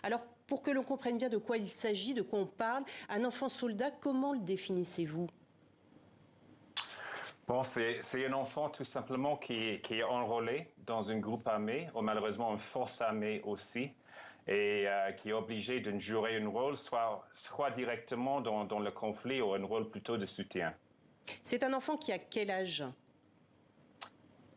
Alors, pour que l'on comprenne bien de quoi il s'agit, de quoi on parle, un enfant soldat, comment le définissez-vous? Bon, c'est un enfant tout simplement qui est enrôlé dans un groupe armé, ou malheureusement une force armée aussi, et qui est obligé de jouer un rôle, soit directement dans le conflit ou un rôle plutôt de soutien. C'est un enfant qui a quel âge?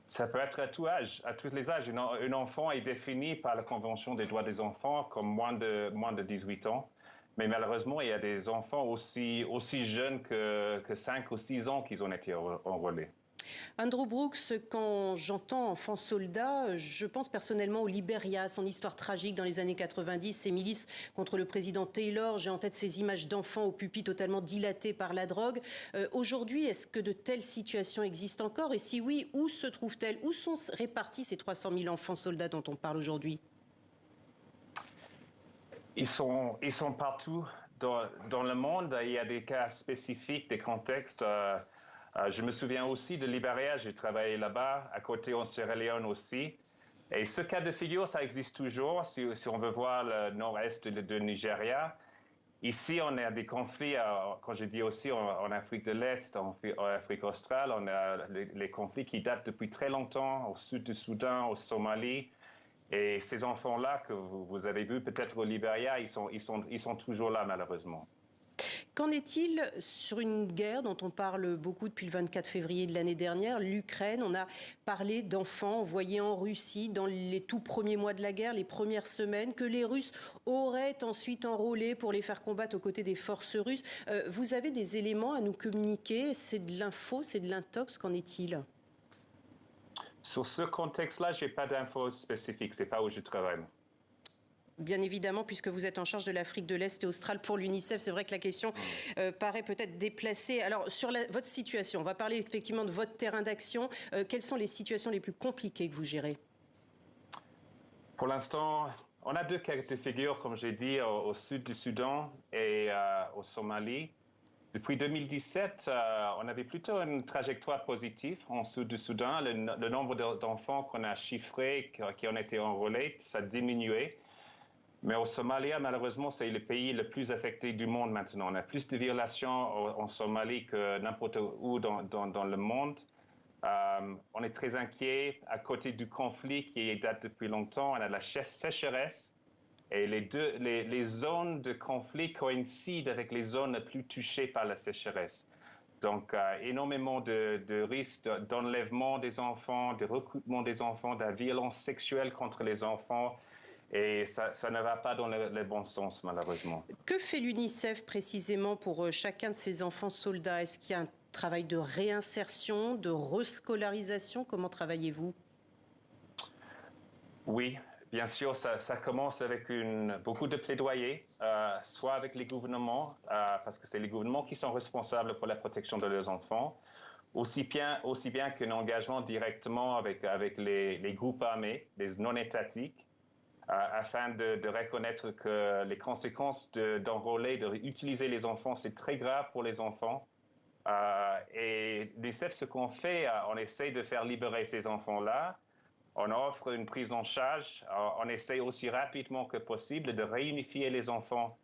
Ça peut être à tout âge, à tous les âges. Un enfant est défini par la Convention des droits des enfants comme moins de 18 ans. Mais malheureusement, il y a des enfants aussi jeunes que 5 ou 6 ans qui ont été enrôlés. Andrew Brooks, quand j'entends enfant soldat, je pense personnellement au Liberia, son histoire tragique dans les années 90, ses milices contre le président Taylor. J'ai en tête ces images d'enfants aux pupilles totalement dilatées par la drogue. Aujourd'hui, est-ce que de telles situations existent encore? Et si oui, où se trouvent-elles? Où sont répartis ces 300 000 enfants soldats dont on parle aujourd'hui? Ils sont partout dans le monde. Il y a des cas spécifiques, des contextes. Je me souviens aussi de Liberia, j'ai travaillé là-bas, à côté en Sierra Leone aussi. Et ce cas de figure, ça existe toujours. Si on veut voir le nord-est de Nigeria, ici, on a des conflits, quand je dis aussi en Afrique de l'Est, en Afrique australe, on a les conflits qui datent depuis très longtemps, au sud du Soudan, au Somalie. Et ces enfants-là que vous avez vus peut-être au Liberia, ils sont toujours là, malheureusement. Qu'en est-il sur une guerre dont on parle beaucoup depuis le 24 février de l'année dernière, l'Ukraine? On a parlé d'enfants envoyés en Russie dans les tout premiers mois de la guerre, les premières semaines, que les Russes auraient ensuite enrôlés pour les faire combattre aux côtés des forces russes. Vous avez des éléments à nous communiquer? C'est de l'info, c'est de l'intox, qu'en est-il? Sur ce contexte-là, je n'ai pas d'infos spécifiques, c'est pas où je travaille. Bien évidemment, puisque vous êtes en charge de l'Afrique de l'Est et australe pour l'UNICEF, c'est vrai que la question paraît peut-être déplacée. Alors, sur votre situation, on va parler effectivement de votre terrain d'action. Quelles sont les situations les plus compliquées que vous gérez? Pour l'instant, on a deux cas de figure, comme j'ai dit, au sud du Soudan et au Somalie. Depuis 2017, on avait plutôt une trajectoire positive en sud du Soudan. Le nombre d'enfants qu'on a chiffrés, qui ont été enrôlés, ça a diminué. Mais au Somalie, malheureusement, c'est le pays le plus affecté du monde maintenant. On a plus de violations en Somalie que n'importe où dans le monde. On est très inquiet à côté du conflit qui date depuis longtemps. On a de la sécheresse et les zones de conflit coïncident avec les zones les plus touchées par la sécheresse. Donc, énormément de risques d'enlèvement des enfants, de recrutement des enfants, de la violence sexuelle contre les enfants. Et ça ne va pas dans le bon sens, malheureusement. Que fait l'UNICEF précisément pour chacun de ces enfants soldats? Est-ce qu'il y a un travail de réinsertion, de rescolarisation? Comment travaillez-vous? Oui, bien sûr, ça commence avec beaucoup de plaidoyer, soit avec les gouvernements, parce que c'est les gouvernements qui sont responsables pour la protection de leurs enfants, aussi bien qu'un engagement directement avec les groupes armés, les non-étatiques, afin de reconnaître que les conséquences d'enrôler, d'utiliser les enfants, c'est très grave pour les enfants. Et l'UNICEF, ce qu'on fait, on essaie de faire libérer ces enfants-là. On offre une prise en charge. On essaie aussi rapidement que possible de réunifier les enfants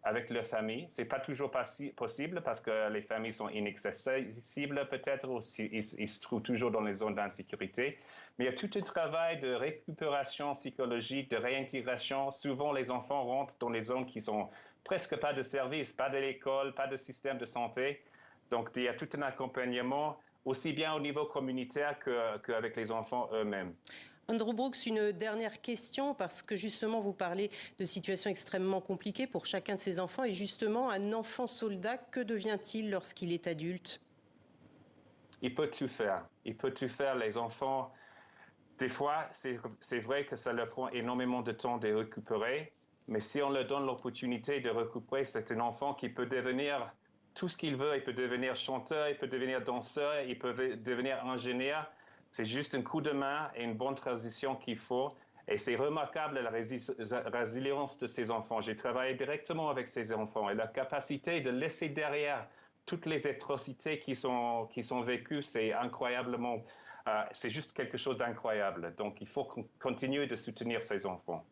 avec leurs familles. Ce n'est pas toujours possible parce que les familles sont inaccessibles peut-être, ou ils se trouvent toujours dans les zones d'insécurité. Mais il y a tout un travail de récupération psychologique, de réintégration. Souvent, les enfants rentrent dans les zones qui sont presque pas de service, pas de l'école, pas de système de santé. Donc, il y a tout un accompagnement, aussi bien au niveau communautaire qu'avec les enfants eux-mêmes. Andrew Brooks, une dernière question, parce que justement, vous parlez de situations extrêmement compliquées pour chacun de ces enfants. Et justement, un enfant soldat, que devient-il lorsqu'il est adulte? Il peut tout faire. Il peut tout faire. Les enfants, des fois, c'est vrai que ça leur prend énormément de temps de récupérer. Mais si on leur donne l'opportunité de récupérer, c'est un enfant qui peut devenir tout ce qu'il veut. Il peut devenir chanteur, il peut devenir danseur, il peut devenir ingénieur. C'est juste un coup de main et une bonne transition qu'il faut. Et c'est remarquable la résilience de ces enfants. J'ai travaillé directement avec ces enfants et leur capacité de laisser derrière toutes les atrocités qui sont vécues, c'est incroyablement, c'est juste quelque chose d'incroyable. Donc, il faut continuer de soutenir ces enfants.